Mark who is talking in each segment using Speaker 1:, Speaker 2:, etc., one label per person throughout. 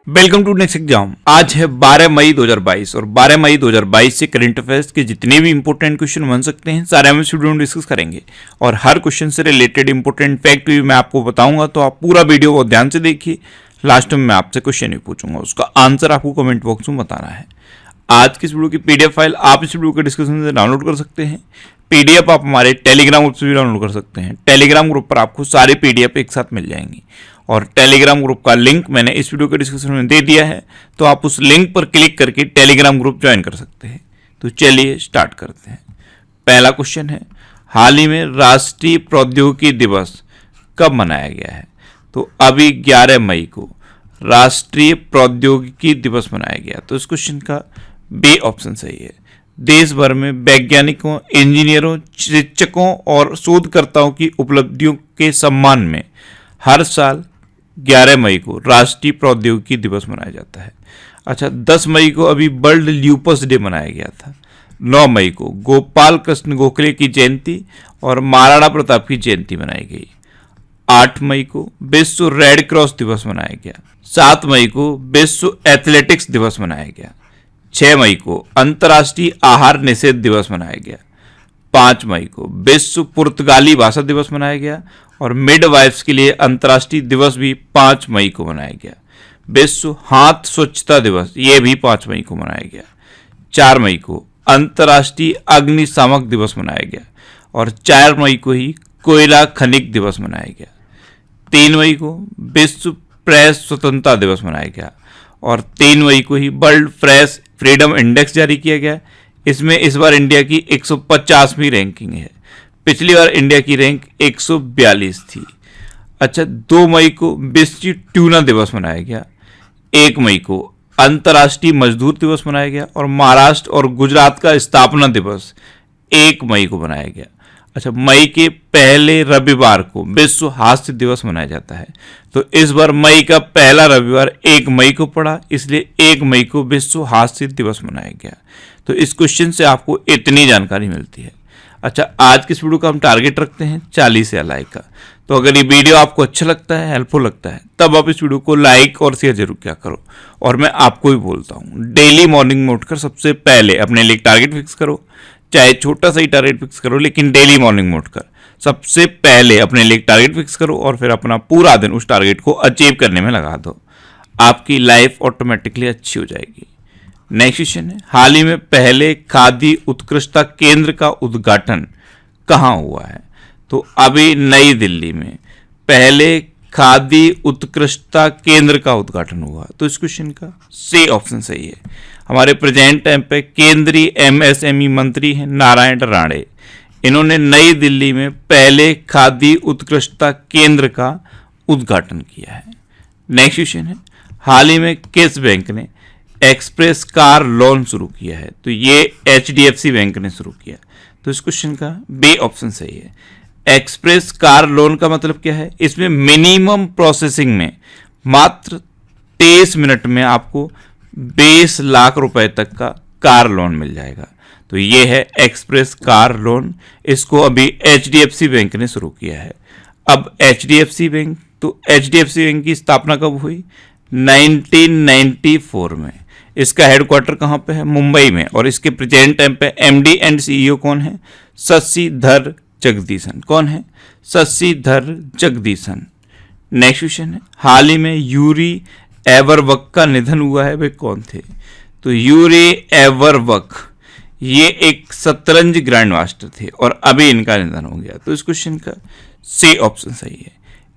Speaker 1: Welcome to next exam. आज है 12 मई 2022 और 12 मई 2022 से करंट अफेयर्स के जितने भी इंपॉर्टेंट क्वेश्चन बन सकते हैं सारे हम इस वीडियो में डिस्कस करेंगे और हर क्वेश्चन से रिलेटेड इंपॉर्टेंट फैक्ट भी मैं आपको बताऊंगा, तो आप पूरा वीडियो बहुत ध्यान से देखिए। लास्ट में मैं आपसे क्वेश्चन भी पूछूंगा, उसका आंसर आपको कमेंट बॉक्स में बताना है। आज की इस वीडियो की पीडीएफ फाइल आप इस वीडियो के डिस्क्रिप्शन से डाउनलोड कर सकते हैं। पीडीएफ आप हमारे टेलीग्राम ग्रुप से भी डाउनलोड कर सकते हैं। टेलीग्राम ग्रुप पर आपको सारे पीडीएफ एक साथ मिल जाएंगी और टेलीग्राम ग्रुप का लिंक मैंने इस वीडियो के डिस्क्रिप्शन में दे दिया है, तो आप उस लिंक पर क्लिक करके टेलीग्राम ग्रुप ज्वाइन कर सकते हैं। तो चलिए स्टार्ट करते हैं। पहला क्वेश्चन है, हाल ही में राष्ट्रीय प्रौद्योगिकी दिवस कब मनाया गया है? तो अभी 11 मई को राष्ट्रीय प्रौद्योगिकी दिवस मनाया गया। तो इस क्वेश्चन का बी ऑप्शन सही है। देश भर में वैज्ञानिकों, इंजीनियरों, शिक्षकों और शोधकर्ताओं की उपलब्धियों के सम्मान में हर साल 11 मई को राष्ट्रीय प्रौद्योगिकी दिवस मनाया जाता है। अच्छा, 10 मई को अभी वर्ल्ड ल्यूपस डे मनाया गया था। 9 मई को गोपाल कृष्ण गोखले की जयंती और महाराणा प्रताप की जयंती मनाई गई। 8 मई को विश्व रेड क्रॉस दिवस मनाया गया। 7 मई को विश्व एथलेटिक्स दिवस मनाया गया। 6 मई को अंतर्राष्ट्रीय आहार निषेध दिवस मनाया गया। 5 मई को विश्व पुर्तगाली भाषा दिवस मनाया गया और मिडवाइफ्स के लिए अंतर्राष्ट्रीय दिवस भी 5 मई को मनाया गया। विश्व हाथ स्वच्छता दिवस ये भी 5 मई को मनाया गया। 4 मई को अंतर्राष्ट्रीय अग्निशामक दिवस मनाया गया और 4 मई को ही कोयला खनिक दिवस मनाया गया। 3 मई को विश्व प्रेस स्वतंत्रता दिवस मनाया गया और 3 मई को ही वर्ल्ड प्रेस फ्रीडम इंडेक्स जारी किया गया। इसमें इस बार इंडिया की 150वीं रैंकिंग है। पिछली बार इंडिया की रैंक 142 थी। अच्छा, 2 मई को विश्व ट्यूना दिवस मनाया गया। 1 मई को अंतर्राष्ट्रीय मजदूर दिवस मनाया गया और महाराष्ट्र और गुजरात का स्थापना दिवस 1 मई को मनाया गया। अच्छा, मई के पहले रविवार को विश्व हास्य दिवस मनाया जाता है। तो इस बार मई का पहला रविवार 1 मई को पड़ा, इसलिए 1 मई को विश्व हास्य दिवस मनाया गया। तो इस क्वेश्चन से आपको इतनी जानकारी मिलती है। अच्छा, आज की इस वीडियो का हम टारगेट रखते हैं 40 या लाइक का। तो अगर ये वीडियो आपको अच्छा लगता है, हेल्पफुल लगता है, तब आप इस वीडियो को लाइक और शेयर जरूर किया करो। और मैं आपको भी बोलता हूँ, डेली मॉर्निंग में उठकर सबसे पहले अपने लिए टारगेट फिक्स करो। चाहे छोटा सा ही टारगेट फिक्स करो, लेकिन डेली मॉर्निंग में उठकर सबसे पहले अपने लिए टारगेट फिक्स करो और फिर अपना पूरा दिन उस टारगेट को अचीव करने में लगा दो। आपकी लाइफ ऑटोमेटिकली अच्छी हो जाएगी। नेक्स्ट क्वेश्चन है, हाल ही में पहले खादी उत्कृष्टता केंद्र का उद्घाटन कहाँ हुआ है? तो अभी नई दिल्ली में पहले खादी उत्कृष्टता केंद्र का उद्घाटन हुआ। तो इस क्वेश्चन का सी ऑप्शन सही है। हमारे प्रेजेंट टाइम पे केंद्रीय एमएसएमई मंत्री हैं नारायण राणे। इन्होंने नई दिल्ली में पहले खादी उत्कृष्टता केंद्र का उद्घाटन किया है। नेक्स्ट क्वेश्चन है, हाल ही में किस बैंक ने एक्सप्रेस कार लोन शुरू किया है? तो ये एचडीएफसी बैंक ने शुरू किया। तो इस क्वेश्चन का बी ऑप्शन सही है। एक्सप्रेस कार लोन का मतलब क्या है? इसमें मिनिमम प्रोसेसिंग में मात्र 23 मिनट में आपको 20 लाख रुपए तक का कार लोन मिल जाएगा। तो ये है एक्सप्रेस कार लोन। इसको अभी एचडीएफसी बैंक ने शुरू किया है। अब एचडीएफसी बैंक, तो एचडीएफसी बैंक की स्थापना कब हुई? 1994 में। इसका हेडक्वार्टर कहाँ पे है? मुंबई में। और इसके प्रेजेंट टाइम पे एमडी एंड सीईओ कौन है? शशिधर जगदीशन। कौन है? शशिधर जगदीशन। नेक्स्ट क्वेश्चन है, हाल ही में यूरी एवरबक का निधन हुआ है। वे कौन थे? तो यूरी एवरबक ये एक शतरंज ग्रैंड मास्टर थे और अभी इनका निधन हो गया। तो इस क्वेश्चन का सी ऑप्शन सही है।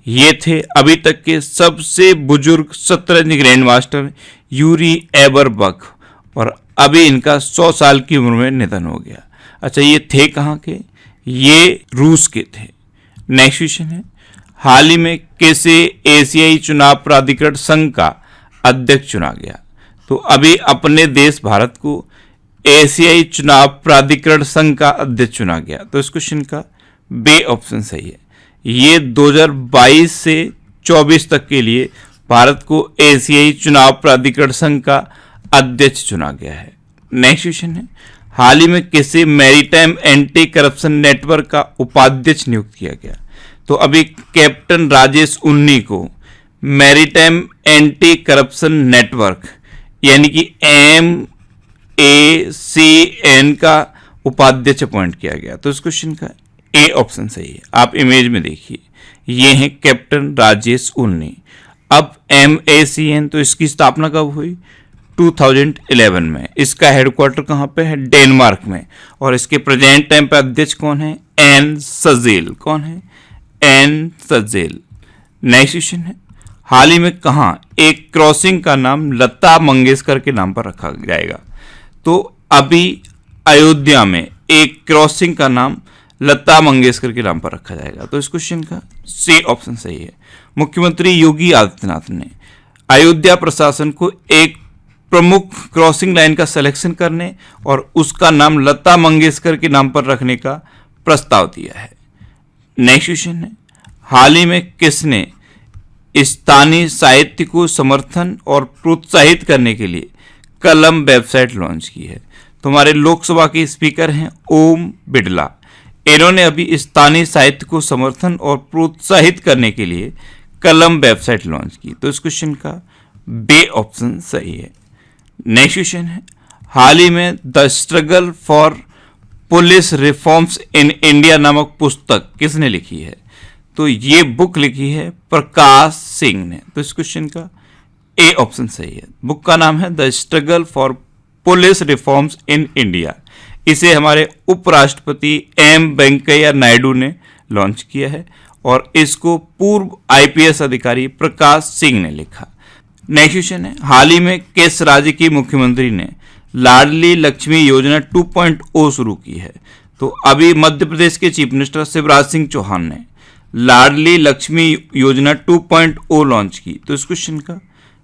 Speaker 1: ये थे अभी तक के सबसे बुजुर्ग शतरंज ग्रैंड मास्टर यूरी एवरबक और अभी इनका 100 साल की उम्र में निधन हो गया। अच्छा, ये थे कहाँ के? ये रूस के थे। नेक्स्ट क्वेश्चन है, हाल ही में किसे एशियाई चुनाव प्राधिकरण संघ का अध्यक्ष चुना गया? तो अभी अपने देश भारत को एशियाई चुनाव प्राधिकरण संघ का अध्यक्ष चुना गया। तो इस क्वेश्चन का बी ऑप्शन सही है। ये 2022 से 24 तक के लिए भारत को एशियाई चुनाव प्राधिकरण संघ का अध्यक्ष चुना गया है। नेक्स्ट क्वेश्चन है, हाल ही में किसे मैरीटाइम एंटी करप्शन नेटवर्क का उपाध्यक्ष नियुक्त किया गया? तो अभी कैप्टन राजेश उन्नी को मैरीटाइम एंटी करप्शन नेटवर्क यानी कि MACN का उपाध्यक्ष अपॉइंट किया गया। तो इस क्वेश्चन का ए ऑप्शन सही है। आप इमेज में देखिए, ये हैं कैप्टन राजेश उन्नी। अब MACN तो इसकी स्थापना कब हुई? 2011 में। इसका हेडक्वार्टर कहाँ पे है? डेनमार्क में। और इसके प्रेजेंट टाइम पे अध्यक्ष कौन है? एन सजेल। कौन है? एन सजेल। नेक्स्ट क्वेश्चन है, हाल ही में कहाँ एक क्रॉसिंग का नाम लता मंगेशकर के नाम पर रखा जाएगा? तो अभी अयोध्या में एक क्रॉसिंग का नाम लता मंगेशकर के नाम पर रखा जाएगा। तो इस क्वेश्चन का सी ऑप्शन सही है। मुख्यमंत्री योगी आदित्यनाथ ने अयोध्या प्रशासन को एक प्रमुख क्रॉसिंग लाइन का सिलेक्शन करने और उसका नाम लता मंगेशकर के नाम पर रखने का प्रस्ताव दिया है। नेक्स्ट क्वेश्चन है, हाल ही में किसने स्थानीय साहित्य को समर्थन और प्रोत्साहित करने के लिए कलम वेबसाइट लॉन्च की है? तो हमारे लोकसभा के स्पीकर हैं ओम बिरला। इन्होंने अभी स्थानीय साहित्य को समर्थन और प्रोत्साहित करने के लिए कलम वेबसाइट लॉन्च की। तो इस क्वेश्चन का बी ऑप्शन सही है। नेक्स्ट क्वेश्चन है, हाल ही में the struggle for police reforms in India नामक पुस्तक किसने लिखी है? तो ये बुक लिखी है प्रकाश सिंह ने। तो इस क्वेश्चन का ए ऑप्शन सही है। बुक का नाम है the struggle for police reforms in India. इसे हमारे उपराष्ट्रपति एम वेंकैया नायडू ने लॉन्च किया है और इसको पूर्व IPS अधिकारी प्रकाश सिंह ने लिखा। नेक्स्ट क्वेश्चन है, हाल ही में किस राज्य की मुख्यमंत्री ने लाडली लक्ष्मी योजना 2.0 शुरू की है? तो अभी मध्य प्रदेश के चीफ मिनिस्टर शिवराज सिंह चौहान ने लाडली लक्ष्मी योजना 2.0 लॉन्च की। तो इस क्वेश्चन का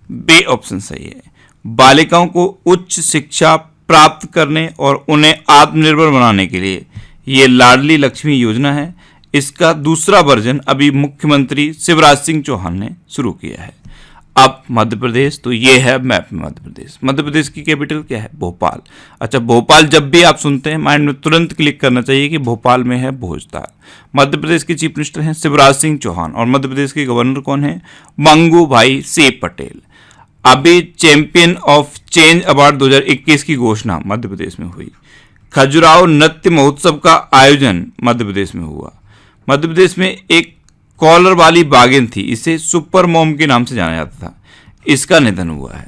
Speaker 1: बी ऑप्शन सही है। बालिकाओं को उच्च शिक्षा प्राप्त करने और उन्हें आत्मनिर्भर बनाने के लिए ये लाडली लक्ष्मी योजना है। इसका दूसरा वर्जन अभी मुख्यमंत्री शिवराज सिंह चौहान ने शुरू किया है। अब मध्य प्रदेश, तो ये है मैप में मध्य प्रदेश। मध्य प्रदेश की कैपिटल क्या है? भोपाल। अच्छा, भोपाल जब भी आप सुनते हैं माइंड में तुरंत क्लिक करना चाहिए कि भोपाल में है भोजताल। मध्य प्रदेश के चीफ मिनिस्टर हैं शिवराज सिंह चौहान और मध्य प्रदेश के गवर्नर कौन है? मंगू भाई सी पटेल। अभी चैंपियन ऑफ चेंज अवार्ड 2021 की घोषणा मध्य प्रदेश में हुई। खजुराहो नृत्य महोत्सव का आयोजन मध्य प्रदेश में हुआ। मध्य प्रदेश में एक कॉलर वाली बाघिन थी, इसे सुपर मॉम के नाम से जाना जाता था, इसका निधन हुआ है।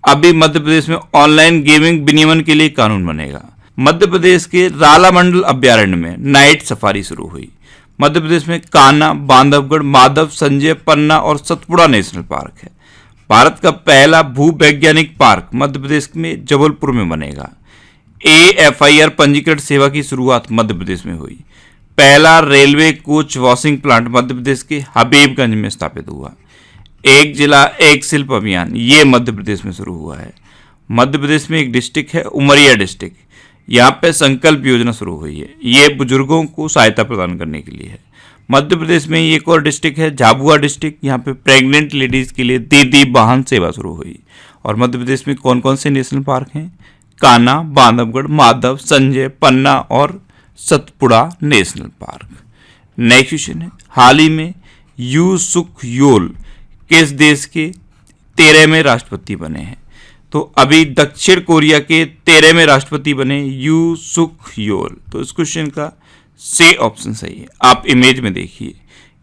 Speaker 1: अभी मध्य प्रदेश में ऑनलाइन गेमिंग विनियमन के लिए कानून बनेगा। मध्य प्रदेश के रालामंडल अभ्यारण्य में नाइट सफारी शुरू हुई। मध्य प्रदेश में कान्हा, बांधवगढ़, माधव, संजय, पन्ना और सतपुड़ा नेशनल पार्क है। भारत का पहला भूवैज्ञानिक पार्क मध्य प्रदेश में जबलपुर में बनेगा। AFIR पंजीकृत सेवा की शुरुआत मध्य प्रदेश में हुई। पहला railway coach washing plant Madhya Pradesh के हबीबगंज में स्थापित हुआ। एक जिला एक शिल्प अभियान ये मध्य प्रदेश में शुरू हुआ है। मध्य प्रदेश में एक डिस्ट्रिक्ट है उमरिया डिस्ट्रिक्ट, यहाँ पे संकल्प योजना शुरू हुई है। ये बुजुर्गों को सहायता प्रदान करने के लिए है। मध्य प्रदेश में एक और डिस्ट्रिक्ट है झाबुआ डिस्ट्रिक्ट, यहाँ पे प्रेग्नेंट लेडीज के लिए दीदी वाहन सेवा शुरू हुई। और मध्य प्रदेश में कौन कौन से नेशनल पार्क हैं? कान्हा, बांधवगढ़, माधव, संजय, पन्ना और Satpura national park. Next question है, हाल ही में यू सुक योल किस देश के 13वें राष्ट्रपति बने हैं? तो अभी दक्षिण कोरिया के 13वें राष्ट्रपति बने यू सुक योल। तो इस क्वेश्चन का सी ऑप्शन सही है। आप इमेज में देखिए,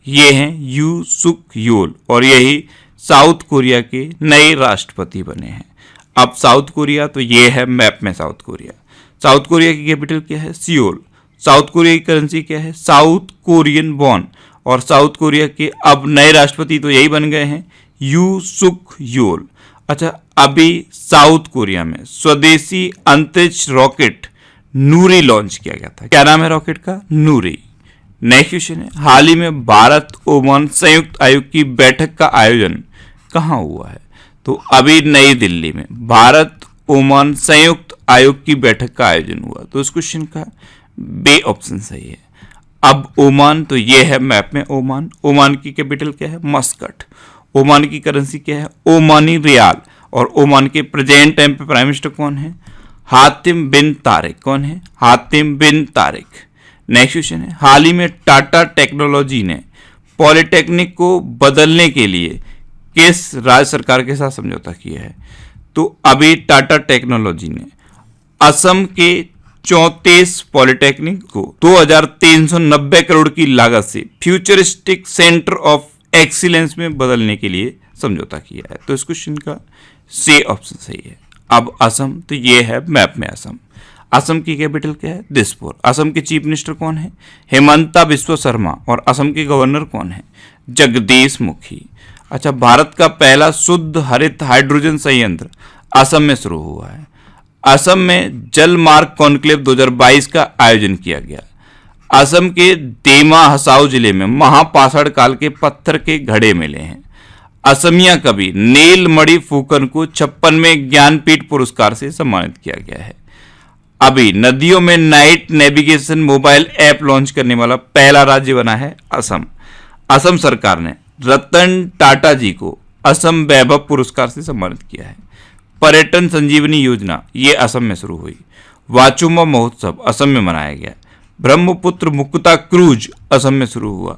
Speaker 1: ये हैं यू सुक योल और यही साउथ कोरिया के नए राष्ट्रपति बने हैं। अब साउथ कोरिया, तो ये है मैप में साउथ कोरिया। साउथ कोरिया की कैपिटल क्या है? सियोल। साउथ कोरिया की करेंसी क्या है? South Korean von. और साउथ कोरिया के अब नए राष्ट्रपति तो यही बन गए हैं यू सुक योल। अच्छा, अभी साउथ कोरिया में स्वदेशी अंतरिक्ष रॉकेट नूरी लॉन्च किया गया था। क्या नाम है रॉकेट का? नूरी। नेक्स्ट क्वेश्चन है, हाल ही में भारत ओमान संयुक्त आयोग की बैठक का आयोजन कहाँ हुआ है? तो अभी नई दिल्ली में भारत ओमान संयुक्त आयोग की बैठक का आयोजन हुआ। तो इस क्वेश्चन का बी ऑप्शन सही है। अब ओमान, तो ये है मैप में ओमान। ओमान की कैपिटल क्या है? मस्कट। ओमान की करेंसी क्या है? ओमानी रियाल। और ओमान के प्रेजेंट टाइम पे प्राइम मिनिस्टर कौन है? हातिम बिन तारिक। कौन है? हातिम बिन तारिक। नेक्स्ट क्वेश्चन है, हाल ही में टाटा टेक्नोलॉजी ने पॉलिटेक्निक को बदलने के लिए किस राज्य सरकार के साथ समझौता किया है? तो अभी टाटा टेक्नोलॉजी ने असम के 34 पॉलिटेक्निक को 2390 करोड़ की लागत से फ्यूचरिस्टिक सेंटर ऑफ एक्सीलेंस में बदलने के लिए समझौता किया है। तो इस क्वेश्चन का सी ऑप्शन सही है। अब असम, तो ये है मैप में असम। असम की कैपिटल क्या है? दिसपुर। असम के चीफ मिनिस्टर कौन है? हेमंता बिस्वा शर्मा। और असम के गवर्नर कौन है? जगदीश मुखी। अच्छा, भारत का पहला शुद्ध हरित हाइड्रोजन संयंत्र असम में शुरू हुआ है। असम में जल मार्ग कॉन्क्लेव 2022 का आयोजन किया गया। असम के देमा हसाओ जिले में महापाषाण काल के पत्थर के घड़े मिले हैं। असमिया कवि नीलमणि फुकन को 56वें ज्ञानपीठ पुरस्कार से सम्मानित किया गया है। अभी नदियों में night navigation mobile app launch करने वाला पहला राज्य बना है असम। असम सरकार ने रतन टाटा जी को असम वैभव पुरस्कार से सम्मानित किया है। पर्यटन संजीवनी योजना ये असम में शुरू हुई। वाचुमा महोत्सव असम में मनाया गया। ब्रह्मपुत्र मुक्ता क्रूज असम में शुरू हुआ।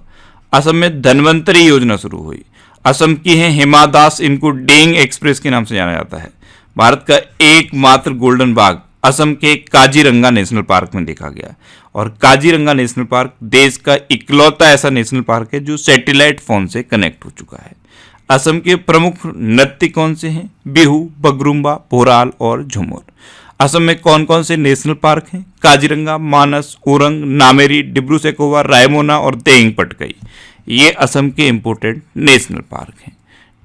Speaker 1: असम में धन्वंतरी योजना शुरू हुई। असम की है हिमा दास, इनको डेंग एक्सप्रेस के नाम से जाना जाता है। भारत का एकमात्र गोल्डन बाघ असम के काजीरंगा नेशनल पार्क में देखा गया। और काजीरंगा नेशनल पार्क देश का इकलौता ऐसा नेशनल पार्क है जो सैटेलाइट फोन से कनेक्ट हो चुका है। असम के प्रमुख नृत्य कौन से हैं? बिहू, बगरुम्बा, पोराल और झुमर। असम में कौन कौन से नेशनल पार्क हैं? काजीरंगा, मानस, ओरंग, नामेरी, डिब्रू सैखोवा, रायमोना और देंग पटकई। ये असम के इंपोर्टेंट नेशनल पार्क हैं।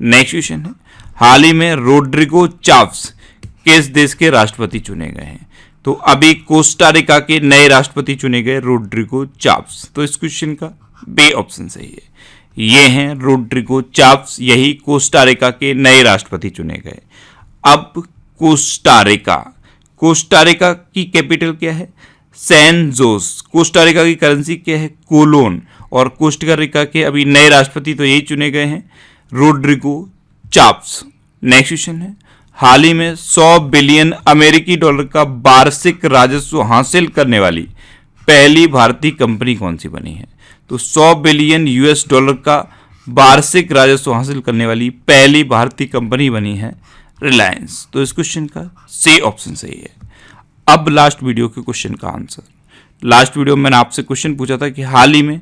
Speaker 1: नेक्स्ट क्वेश्चन है, हाल ही में रोड्रिगो चाव्स किस देश के राष्ट्रपति चुने गए हैं? तो अभी कोस्टा रिका के नए राष्ट्रपति चुने गए रोड्रिगो चाव्स। तो इस क्वेश्चन का बी ऑप्शन सही है। ये हैं रोड्रिगो चाव्स, यही कोस्टा रिका के नए राष्ट्रपति चुने गए। अब कोस्टा रिका की कैपिटल क्या है? San Jose. कोस्टा रिका की करेंसी क्या है? कोलोन। और कोस्टा रिका के अभी नए राष्ट्रपति तो यही चुने गए हैं, रोड्रिगो चाव्स। नेक्स्ट क्वेश्चन है, हाल ही में 100 बिलियन अमेरिकी डॉलर का वार्षिक राजस्व हासिल करने वाली पहली भारतीय कंपनी कौन सी बनी है? तो 100 बिलियन यूएस डॉलर का वार्षिक राजस्व हासिल करने वाली पहली भारतीय कंपनी बनी है रिलायंस। तो इस क्वेश्चन का सी ऑप्शन सही है। अब लास्ट वीडियो के क्वेश्चन का आंसर। लास्ट वीडियो में मैंने आपसे क्वेश्चन पूछा था कि हाल ही में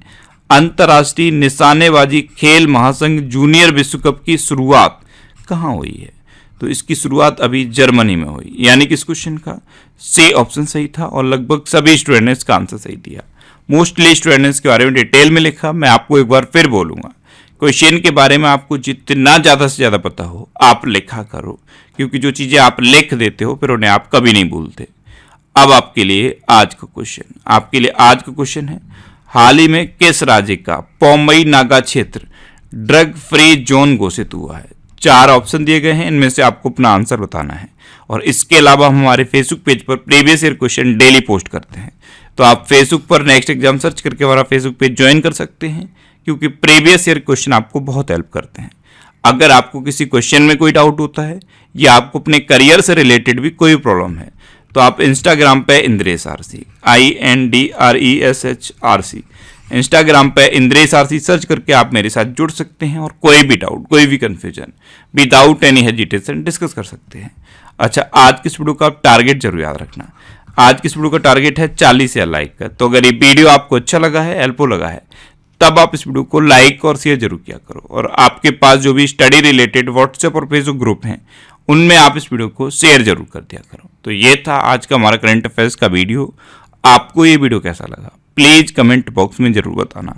Speaker 1: अंतर्राष्ट्रीय निशानेबाजी खेल महासंघ जूनियर विश्व कप की शुरुआत कहाँ हुई है? तो इसकी शुरुआत अभी जर्मनी में हुई, यानी कि इस क्वेश्चन का सी ऑप्शन सही था और लगभग सभी स्टूडेंट ने इसका आंसर सही दिया। मोस्टली स्टूडेंट ने इसके बारे में डिटेल में लिखा। मैं आपको एक बार फिर बोलूंगा, क्वेश्चन के बारे में आपको जितना ज़्यादा से ज़्यादा पता हो आप लिखा करो, क्योंकि जो चीज़ें आप लिख देते हो फिर उन्हें आप कभी नहीं भूलते। अब आपके लिए आज का क्वेश्चन है, हाल ही में किस राज्य का पौमई नागा क्षेत्र ड्रग फ्री जोन घोषित हुआ है? 4 ऑप्शन दिए गए हैं, इनमें से आपको अपना आंसर बताना है। और इसके अलावा हम हमारे फेसबुक पेज पर previous year question daily post करते हैं, तो आप फेसबुक पर नेक्स्ट एग्जाम सर्च करके हमारा फेसबुक पेज ज्वाइन कर सकते हैं, क्योंकि प्रीवियस ईयर क्वेश्चन आपको बहुत हेल्प करते हैं। अगर आपको किसी क्वेश्चन में कोई डाउट होता है या आपको अपने करियर से रिलेटेड भी कोई प्रॉब्लम है, तो आप इंस्टाग्राम पे इंद्रेश आरसी INDRESHRC इंस्टाग्राम पे इंद्रेश आरसी सर्च करके आप मेरे साथ जुड़ सकते हैं और कोई भी डाउट, कोई भी confusion without any hesitation discuss कर सकते हैं। अच्छा, आज की इस वीडियो का आप टारगेट जरूर याद रखना। आज की इस वीडियो का टारगेट है 40 या लाइक का। तो अगर ये वीडियो आपको अच्छा लगा है, हेल्पफुल लगा है, तब आप इस वीडियो को लाइक और शेयर जरूर किया करो। और आपके पास जो भी स्टडी रिलेटेड व्हाट्सएप और फेसबुक ग्रुप हैं, उनमें आप इस वीडियो को शेयर जरूर कर दिया करो। तो ये था आज का हमारा करंट अफेयर्स का वीडियो। आपको ये वीडियो कैसा लगा प्लीज़ कमेंट बॉक्स में ज़रूर बताना।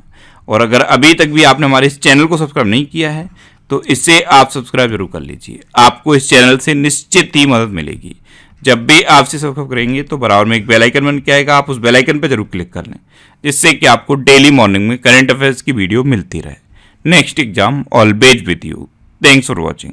Speaker 1: और अगर अभी तक भी आपने हमारे इस चैनल को सब्सक्राइब नहीं किया है तो इसे आप सब्सक्राइब जरूर कर लीजिए। आपको इस चैनल से निश्चित ही मदद मिलेगी। जब भी आपसे सब्सक्राइब करेंगे तो बराबर में एक बेल आइकन बन के आएगा, आप उस बेल आइकन पर जरूर क्लिक कर लें, जिससे कि आपको डेली मॉर्निंग में करंट अफेयर्स की वीडियो मिलती रहे। Next exam always with you. Thanks for watching.